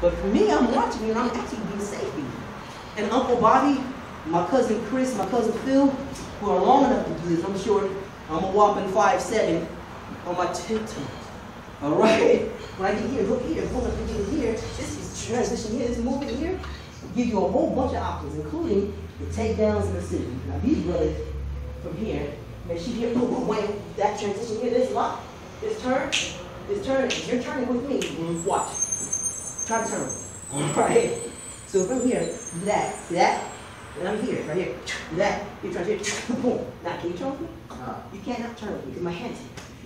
But for me, I'm watching and I'm actually being safe here. And Uncle Bobby, my cousin Chris, my cousin Phil, who are long enough to do this, I'm short, I'm a whopping 5'7" on my 10 toes. All right? When I get here, look here, hold up and get here, this is transition here, this movement here, give you a whole bunch of options, including the takedowns and the sitting. Now these brothers from here, man, she here, boom, boom, wham, that transition here, this lock, this turn, you're turning with me, watch. Try to turn. Right. So from here, do that, see that? And I'm here, right here, do that, you turn here, boom. Now can you turn with me? You cannot turn with me because my hands,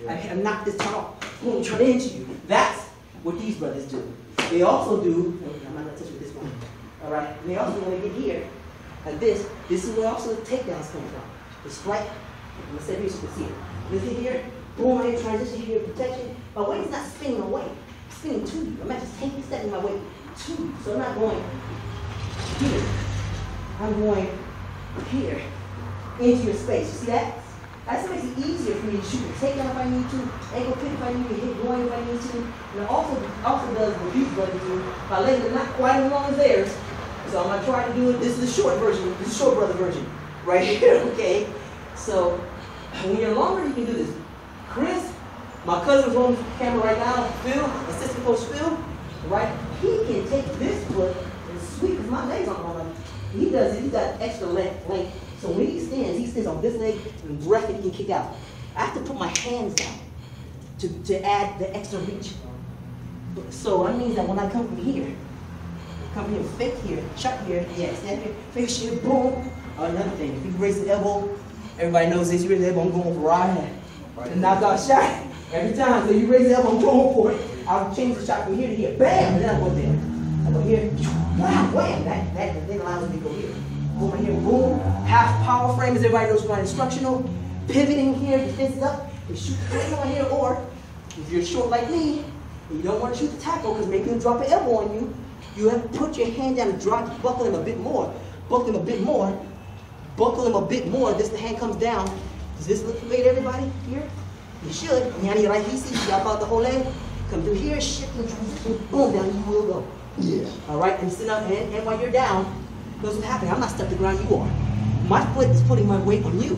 I had to knock this turn off, boom, turn into you. That's what these brothers do. They also do, I'm not gonna touch with this one. All right, and they also, when they get here, like this is where also the takedowns come from. The strike, I'm gonna say here so you can see it. This here, boom, I transition here, protection. My weight is not spinning away, it's spinning to you. I'm not just taking stepping my weight to you. So I'm not going here. I'm going here into your space. You see that? That makes it easier for me to shoot a takedown if I need to, ankle kick if I need to, hit groin if I need to. And it also does what these brothers do by letting it not quite as long as theirs. So I'm going to try to do it. This is the short version. This is the short brother version. Right here, okay? So when you're longer, you can do this. Chris, my cousin's on camera right now, Phil, assistant coach Phil, right? He can take this foot and sweep, because my legs aren't long enough. He does it, he's got extra length. So when he stands on this leg and breath and he can kick out. I have to put my hands down to add the extra reach. So that means that when I come from here, fake here, shut here, yeah, stand here, fake here, boom. Another thing, if you raise the elbow, everybody knows this, you raise the elbow, I'm going for right. And knockout shot. Every time, so you raise the elbow, I'm going for it. I'll change the shot from here to here, bam, and then I go there. I go here, wow, wham, that then allows me to go here. Boom, right here, boom. Half power frame, as everybody knows, my instructional. Pivoting here, defense up, you shoot the tackle right here, or if you're short like me, and you don't want to shoot the tackle because maybe he'll drop an elbow on you, you have to put your hand down and drop, buckle him a bit more. Buckle him a bit more. Buckle him a bit more. This, the hand comes down. Does this look familiar to everybody here? You should. Yani right here, see, drop out the whole leg. Come through here, shift and transition, boom, down you will go. Yeah. All right, and sit up, and while you're down, notice what's happening. I'm not stuck to the ground, you are. My foot is putting my weight on you.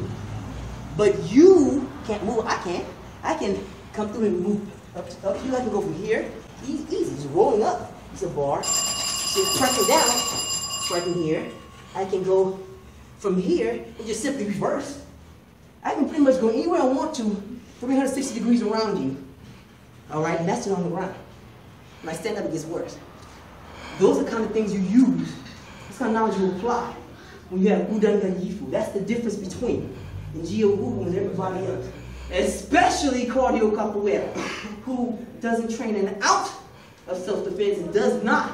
But you can't move, I can. I can come through and move up. You I can go from here, easy, just rolling up. It's a bar. So pressing down, striking here. I can go from here and just simply reverse. I can pretty much go anywhere I want to, 360 degrees around you. All right, and that's it on the ground. When I stand up, it gets worse. Those are the kind of things you use. That's kind of knowledge you apply when you have Udanganyifu. That's the difference between Njio Ubu and everybody else. Especially cardio capoeira, who doesn't train in and out of self-defense and does not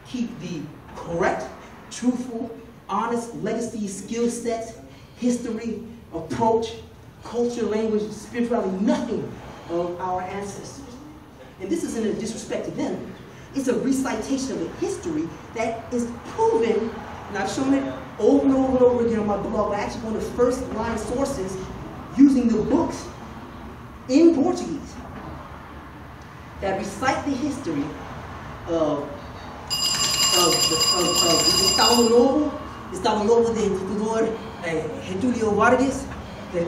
keep the correct, truthful, honest legacy, skill sets, history, approach, culture, language, spirituality, nothing of our ancestors. And this isn't a disrespect to them. It's a recitation of the history that is proven, and I've shown it over and over and over again on my blog. I actually one of the first line sources using the books in Portuguese that recite the history of Estado Novo de ditador Getúlio Vargas, the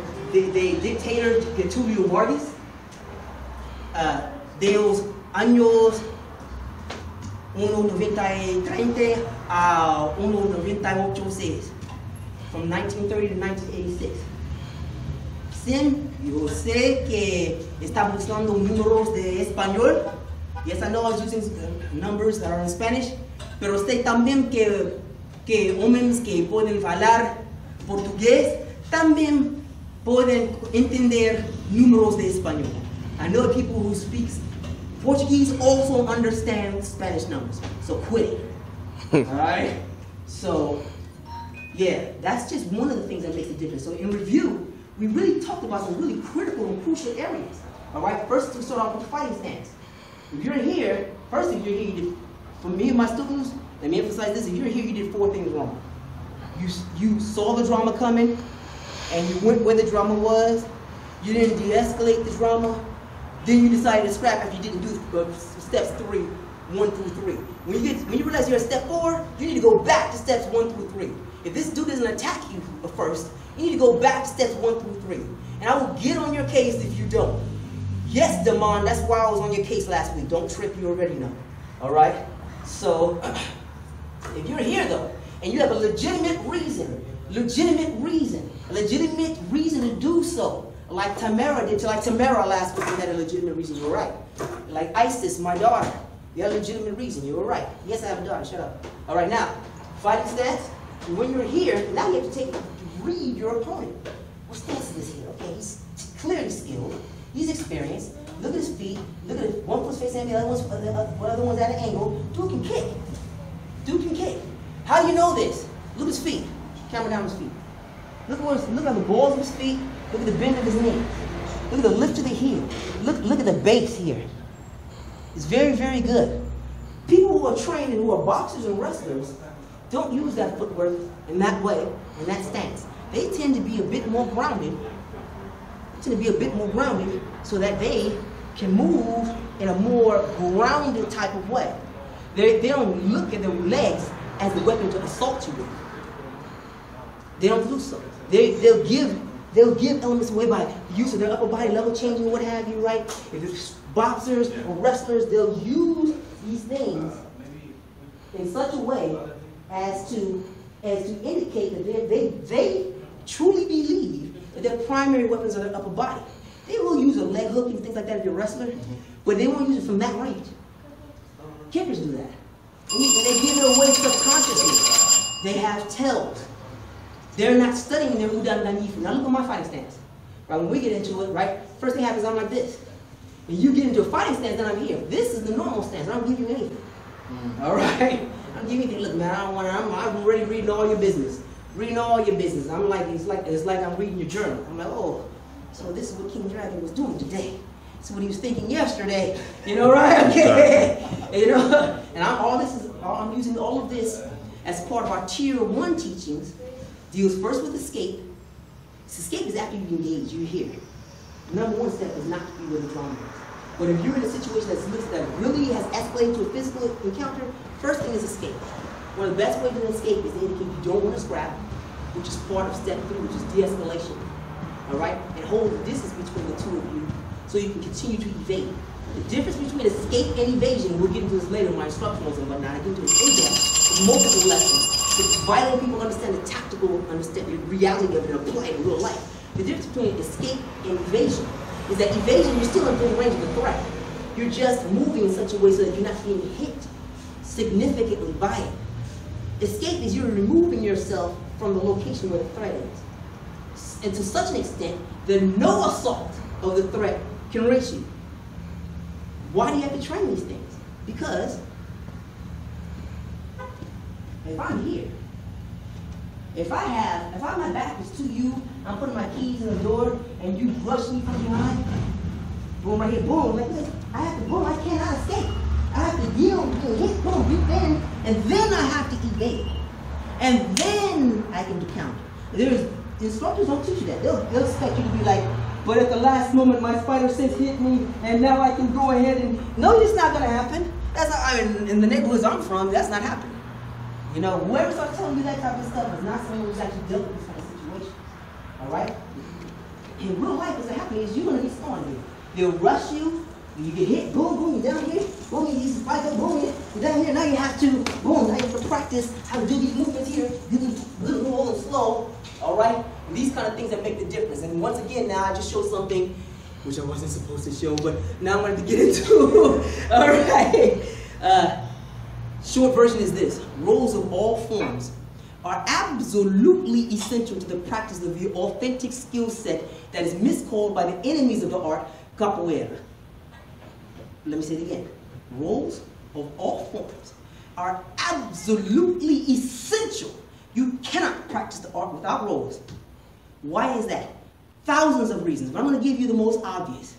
dictator Getúlio Vargas, de los años 1930 a 1986, from 1930 to 1986. Sim, yo sé que está buscando números de español. Yes, I know I was using numbers that are in Spanish, pero sé también que hombres que pueden hablar portugués también pueden entender números de español. I know people who speak Portuguese also understand Spanish numbers, so quit it. All right? So, yeah, that's just one of the things that makes a difference. So in review, we really talked about some really critical and crucial areas. All right? First, to start off with the fighting stance. If you're here, first, if you're here, you did, for me and my students, let me emphasize this, if you're here, you did 4 things wrong. You saw the drama coming, and you went where the drama was. You didn't de-escalate the drama. Then you decided to scrap if you didn't do steps 3, 1 through 3. When you realize you're at step 4, you need to go back to steps 1 through 3. If this dude doesn't attack you first, you need to go back to steps 1 through 3. And I will get on your case if you don't. Yes, Damon, that's why I was on your case last week. Don't trip, you already know. All right? So, if you're here though, and you have a legitimate reason to do so, like Tamara did, like Tamara last week, you had a legitimate reason, you're right. Like Isis, my daughter, you had a legitimate reason, you were right. Yes, I have a daughter, shut up. All right, now, fighting stance, when you're here, now you have to read your opponent. What stance is this here? Okay, he's clearly skilled, he's experienced, look at his feet, look at it, one foot's facing the other one's at an angle. Dude can kick. Dude can kick. How do you know this? Look at his feet. Camera down his feet. Look at the balls of his feet. Look at the bend of his knee. Look at the lift of the heel. Look at the base here. It's very, very good. People who are trained and who are boxers and wrestlers don't use that footwork in that way, in that stance. They tend to be a bit more grounded. So that they can move in a more grounded type of way. They don't look at their legs as the weapon to assault you with. They don't do so. They'll give elements away by use of their upper body level changing, what have you, right? If it's boxers or wrestlers, they'll use these things in such a way as to indicate that they truly believe that their primary weapons are their upper body. They will use a leg hook and things like that if you're a wrestler, but they won't use it from that range. Kickers do that. And they give it away subconsciously. They have tells. They're not studying their Udanganyifu. Now look at my fighting stance. Right, when we get into it, right, first thing happens, I'm like this. When you get into a fighting stance, then I'm here. This is the normal stance. I don't give you anything. All right? I don't give you anything. Look, man, I'm already reading all your business. Reading all your business. I'm like, it's like I'm reading your journal. I'm like, oh, so this is what King Dragon was doing today. This is what he was thinking yesterday. You know, right? Okay. You know, and I'm using all of this as part of our tier 1 teachings. Deals first with escape. Escape is after you engage, you're here. Number 1 step is not to be where the trauma is. But if you're in a situation that really has escalated to a physical encounter, first thing is escape. One of the best ways to escape is to indicate you don't want to scrap, which is part of step 3, which is de-escalation. All right? And hold the distance between the two of you so you can continue to evade. The difference between escape and evasion, we'll get into this later in my instructionals and whatnot, I get into it in depth, multiple lessons. It's vital people understand the tactical reality of it and apply it in real life. The difference between escape and evasion is that evasion, you're still in full range of the threat. You're just moving in such a way so that you're not being hit significantly by it. Escape is you're removing yourself from the location where the threat is. And to such an extent that no assault of the threat can reach you. Why do you have to train these things? Because if I'm here, if my back is to you, I'm putting my keys in the door, and you rush me from behind, boom, right here, boom, like this, I cannot escape. I have to deal with being hit, boom, you bend, and then I have to evade. And then I can counter. The instructors don't teach you that. They'll expect you to be like, but at the last moment, my spider sense hit me, and now I can go ahead and, no, it's not going to happen. That's not, I mean, in the neighborhoods I'm from, that's not happening. You know, whoever starts telling you that type of stuff is not someone who's actually dealt with this kind of situation. All right? In real life, what's happening is you're going to be spawned here. They'll rush you, you get hit, boom, boom, you're down here, boom, you spike up, boom, you're down here. Now you have to, boom, now you have to practice how to do these movements here, do these little and slow. All right? And these kind of things that make the difference. And once again, now I just showed something which I wasn't supposed to show, but now I'm going to get into. All right? Short version is this. Roles of all forms are absolutely essential to the practice of the authentic skill set that is miscalled by the enemies of the art, capoeira. Let me say it again. Roles of all forms are absolutely essential. You cannot practice the art without roles. Why is that? Thousands of reasons, but I'm going to give you the most obvious.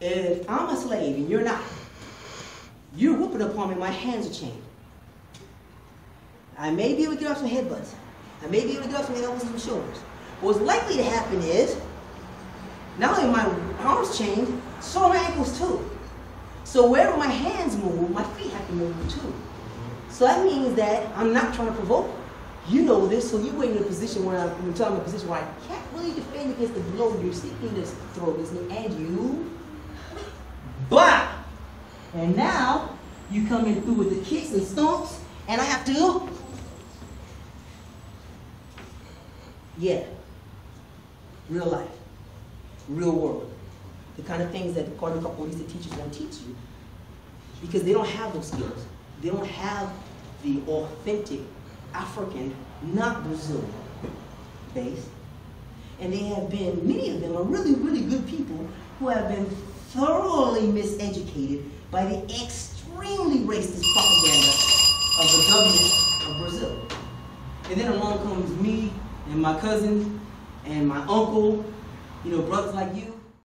If I'm a slave and you're not, you're whooping upon me, my hands are chained. I may be able to get off some headbutts. I may be able to get off some elbows and some shoulders. What's likely to happen is, not only are my arms chained, so are my ankles too. So wherever my hands move, my feet have to move too. So that means that I'm not trying to provoke. You know this, so you wait in a position where I'm telling a position where I can't really defend against the blow you're seeking to throw against me, and you, blah! And now you come in through with the kicks and stomps, and I have to, yeah, real life, real world. The kind of things that the capoeirista teachers won't teach you because they don't have those skills. They don't have the authentic African, not Brazilian base. And they have been, many of them are really, really good people who have been thoroughly miseducated by the extremely racist propaganda of the government of Brazil. And then along comes me and my cousin and my uncle, you know, brothers like you.